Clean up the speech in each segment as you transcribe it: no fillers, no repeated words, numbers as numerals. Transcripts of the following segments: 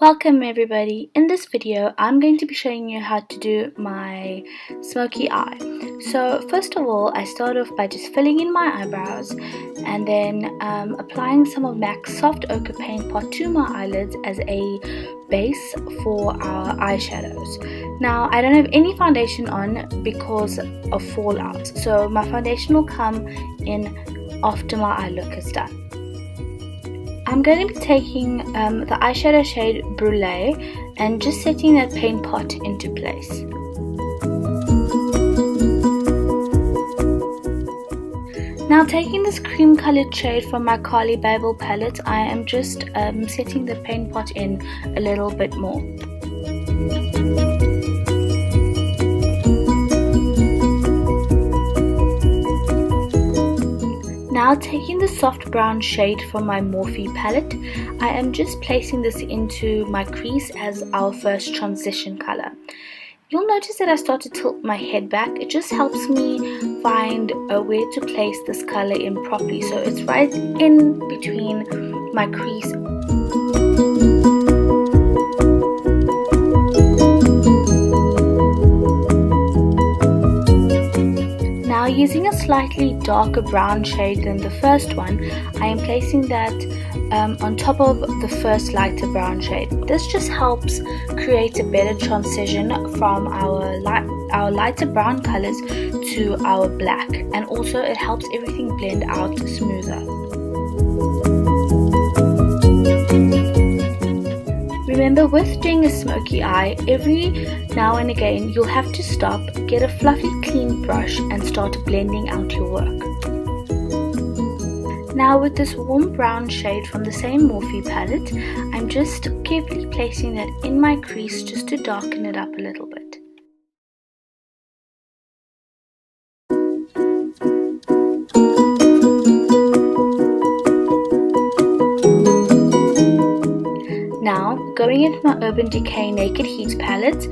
Welcome everybody. In this video I'm going to be showing you how to do my smoky eye. So first of all, I start off by just filling in my eyebrows and then applying some of MAC's soft ochre paint pot to my eyelids as a base for our eyeshadows. Now I don't have any foundation on because of fallout, so my foundation will come in after my eye look is done. I'm going to be taking the eyeshadow shade Brulee and just setting that paint pot into place. Now taking this cream colored shade from my Carly Babel palette, I am just setting the paint pot in a little bit more. Now taking the soft brown shade from my Morphe palette, I am just placing this into my crease as our first transition color. You'll notice that I start to tilt my head back. It just helps me find where to place this color in properly, so it's right in between my crease. Using a slightly darker brown shade than the first one, I am placing that on top of the first lighter brown shade. This just helps create a better transition from our lighter brown colors to our black, and also it helps everything blend out smoother. Remember, with doing a smoky eye, every now and again you'll have to stop, get a fluffy clean brush and start blending out your work. Now with this warm brown shade from the same Morphe palette, I'm just carefully placing that in my crease just to darken it up a little bit. Now, going into my Urban Decay Naked Heat palette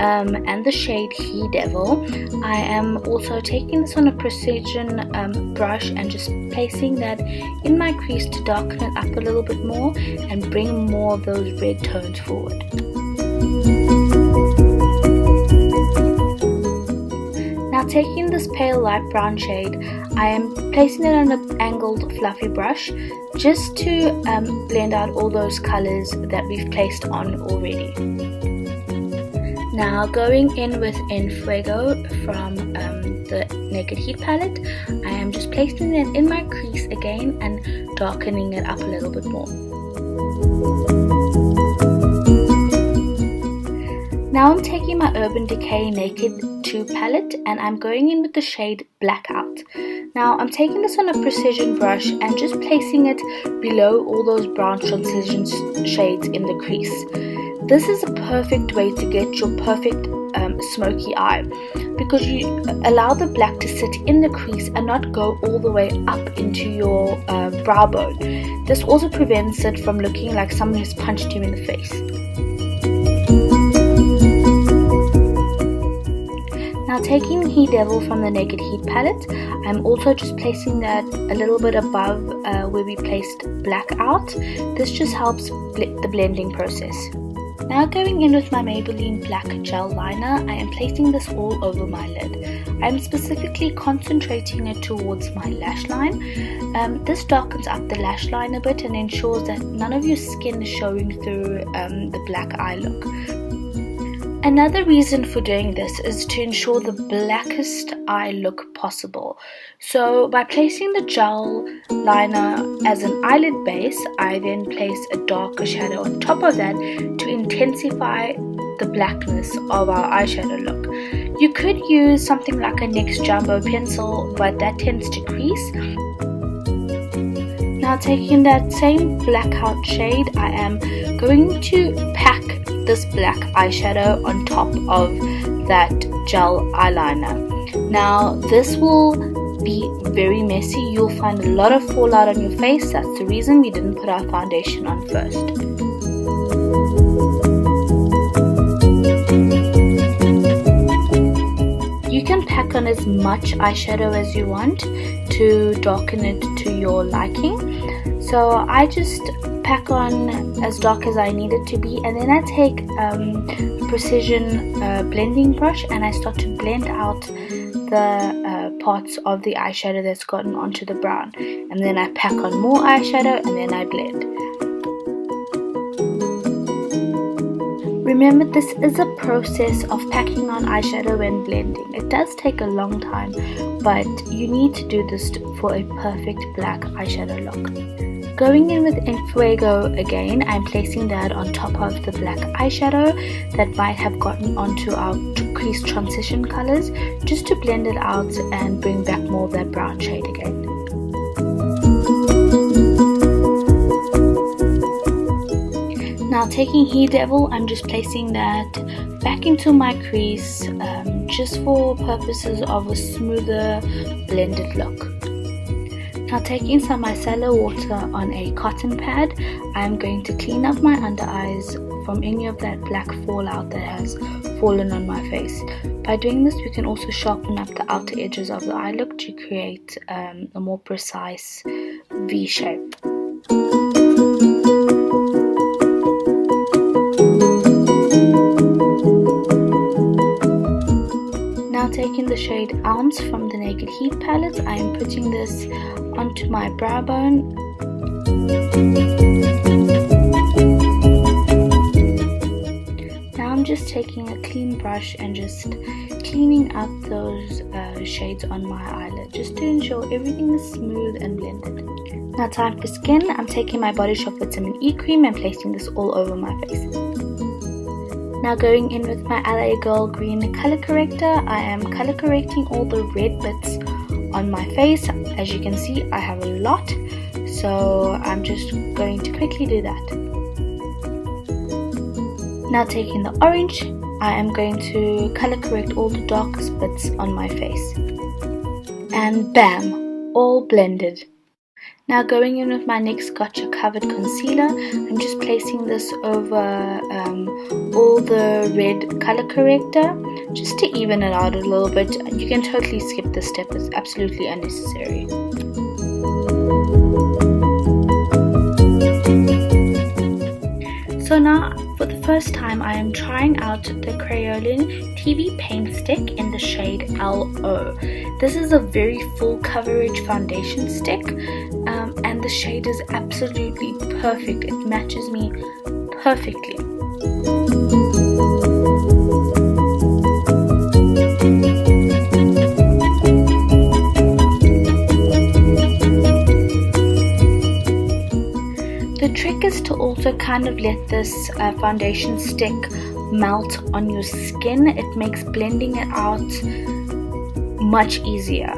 and the shade He Devil, I am also taking this on a precision brush and just placing that in my crease to darken it up a little bit more and bring more of those red tones forward. Now taking this pale light brown shade, I am placing it on an angled fluffy brush just to blend out all those colors that we've placed on already. Now going in with Fuego from the Naked Heat palette, I am just placing it in my crease again and darkening it up a little bit more. Now I'm taking my Urban Decay Naked 2 palette and I'm going in with the shade Blackout. Now I'm taking this on a precision brush and just placing it below all those brown transition shades in the crease. This is a perfect way to get your perfect smoky eye, because you allow the black to sit in the crease and not go all the way up into your brow bone. This also prevents it from looking like someone has punched you in the face. Now taking He Devil from the Naked Heat palette, I'm also just placing that a little bit above where we placed Blackout. This just helps the blending process. Now going in with my Maybelline black gel liner, I am placing this all over my lid. I'm specifically concentrating it towards my lash line. This darkens up the lash line a bit and ensures that none of your skin is showing through the black eye look. Another reason for doing this is to ensure the blackest eye look possible. So by placing the gel liner as an eyelid base, I then place a darker shadow on top of that to intensify the blackness of our eyeshadow look. You could use something like a NYX Jumbo pencil, but that tends to crease. Now taking that same Blackout shade, I am going to pack this black eyeshadow on top of that gel eyeliner. Now this will be very messy. You'll find a lot of fallout on your face. That's the reason we didn't put our foundation on first. You can pack on as much eyeshadow as you want to darken it to your liking. So I just pack on as dark as I need it to be, and then I take a precision blending brush and I start to blend out the parts of the eyeshadow that's gotten onto the brown, and then I pack on more eyeshadow and then I blend. Remember, this is a process of packing on eyeshadow and blending. It does take a long time, but you need to do this for a perfect black eyeshadow look. Going in with Fuego again, I'm placing that on top of the black eyeshadow that might have gotten onto our crease transition colors, just to blend it out and bring back more of that brown shade again. Now taking He Devil, I'm just placing that back into my crease, just for purposes of a smoother blended look. Now taking some micellar water on a cotton pad, I'm going to clean up my under eyes from any of that black fallout that has fallen on my face. By doing this, we can also sharpen up the outer edges of the eye look to create a more precise V shape. Now taking the shade Ounce from the Naked Heat palette, I am putting this onto my brow bone. Now I'm just taking a clean brush and just cleaning up those shades on my eyelid, just to ensure everything is smooth and blended. Now time for skin. I'm taking my Body Shop Vitamin E cream and placing this all over my face. Now going in with my LA Girl Green color corrector, I am color correcting all the red bits on my face. As you can see, I have a lot, so I'm just going to quickly do that. Now taking the orange, I am going to color correct all the darkest bits on my face. And bam, all blended. Now going in with my NYX Gotcha Covered Concealer, I'm just placing this over all the red color corrector, just to even it out a little bit. You can totally skip this step, it's absolutely unnecessary. So now, for the first time, I am trying out the Kreyolan TV Paint Stick in the shade LO. This is a very full coverage foundation stick, and the shade is absolutely perfect. It matches me perfectly. The trick is to also kind of let this foundation stick melt on your skin. It makes blending it out much easier.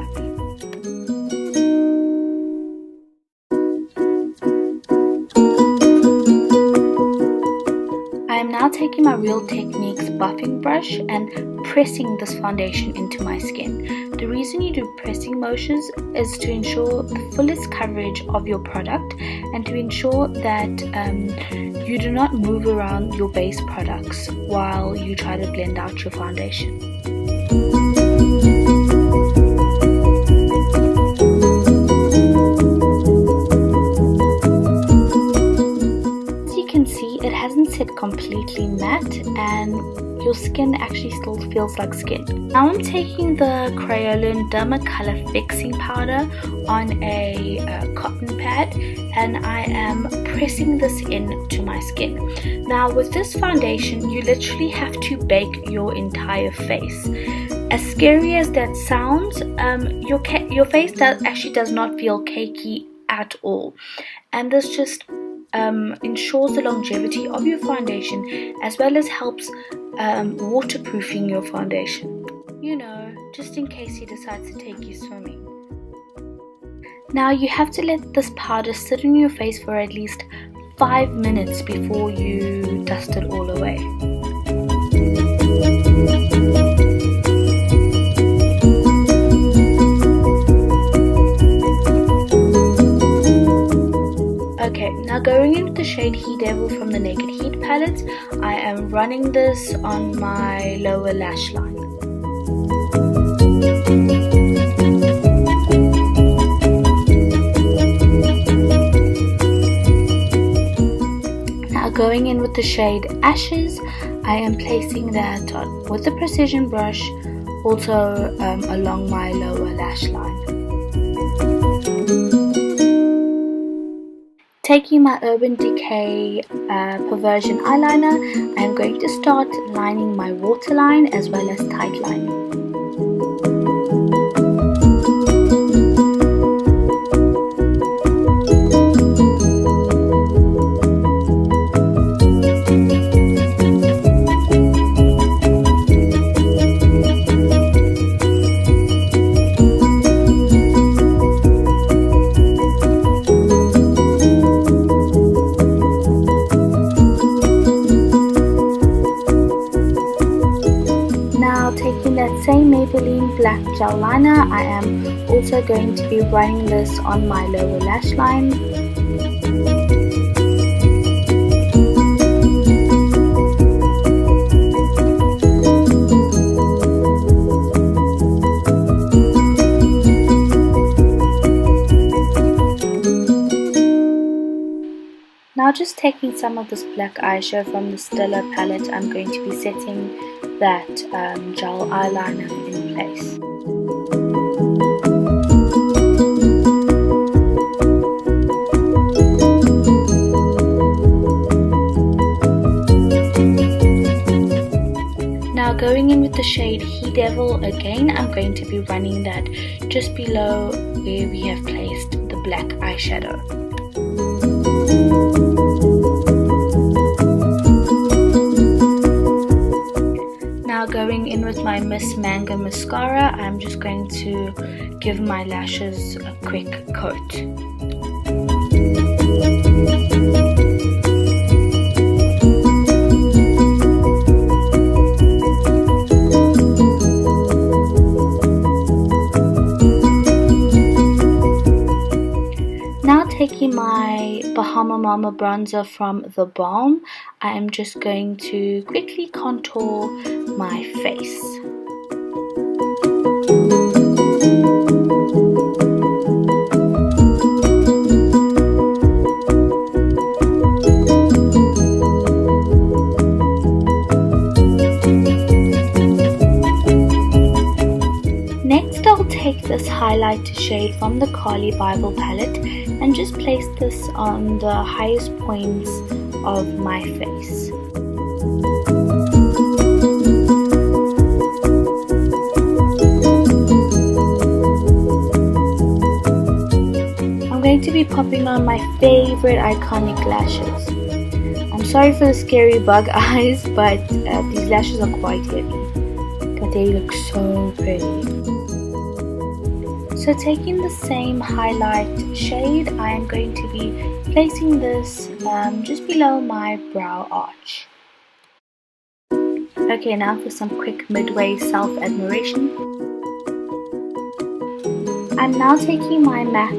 I am now taking my Real Techniques buffing brush and pressing this foundation into my skin. The reason you do pressing motions is to ensure the fullest coverage of your product and to ensure that you do not move around your base products while you try to blend out your foundation. It hasn't set completely matte and your skin actually still feels like skin. Now I'm taking the Kryolan Dermacolor Fixing Powder on a cotton pad and I am pressing this into my skin. Now with this foundation, you literally have to bake your entire face. As scary as that sounds, your face actually does not feel cakey at all. And this just ensures the longevity of your foundation as well as helps waterproofing your foundation. You know, just in case you decide to take you swimming. Now you have to let this powder sit on your face for at least 5 minutes before you dust it all away. Okay, now going into the shade He Devil from the Naked Heat palette, I am running this on my lower lash line. going in with the shade Ashes, I am placing that on with a precision brush, also along my lower lash line. Taking my Urban Decay Perversion eyeliner, I am going to start lining my waterline as well as tight lining. Taking that same Maybelline black gel liner, I am also going to be running this on my lower lash line. Now just taking some of this black eyeshadow from the Stila palette, I'm going to be setting that gel eyeliner in place. Now going in with the shade He Devil again, I'm going to be running that just below where we have placed the black eyeshadow. Now going in with my Miss Mango mascara, I'm just going to give my lashes a quick coat. Now taking my Bahama Mama bronzer from The Balm, I am just going to quickly contour my face. Next, I'll take this highlighter shade from the Carly Bible palette and just place this on the highest points of my face. I'm going to be popping on my favorite iconic lashes. I'm sorry for the scary bug eyes, but these lashes are quite heavy, but they look so pretty. So taking the same highlight shade, I am going to be placing this just below my brow arch. Okay, now for some quick midway self-admiration. I'm now taking my MAC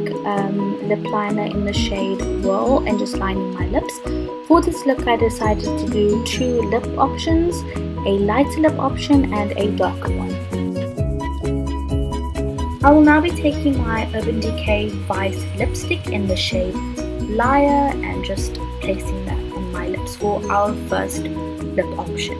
lip liner in the shade Whirl and just lining my lips. For this look, I decided to do two lip options, a lighter lip option and a darker one. I will now be taking my Urban Decay Vice lipstick in the shade Liar and just placing that on my lips for our first lip option.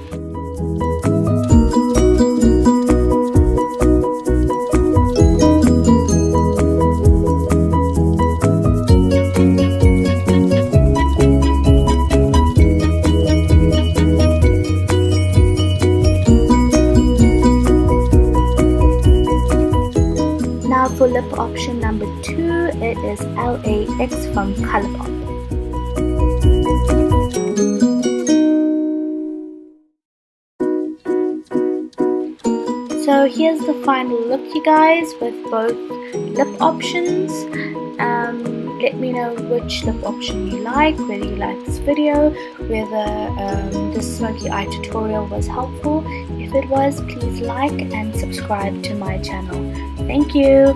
For lip option number 2, it is LAX from Colourpop. So here's the final look, you guys, with both lip options. Let me know which lip option you like, whether you like this video, whether this smoky eye tutorial was helpful. If it was, please like and subscribe to my channel. Thank you.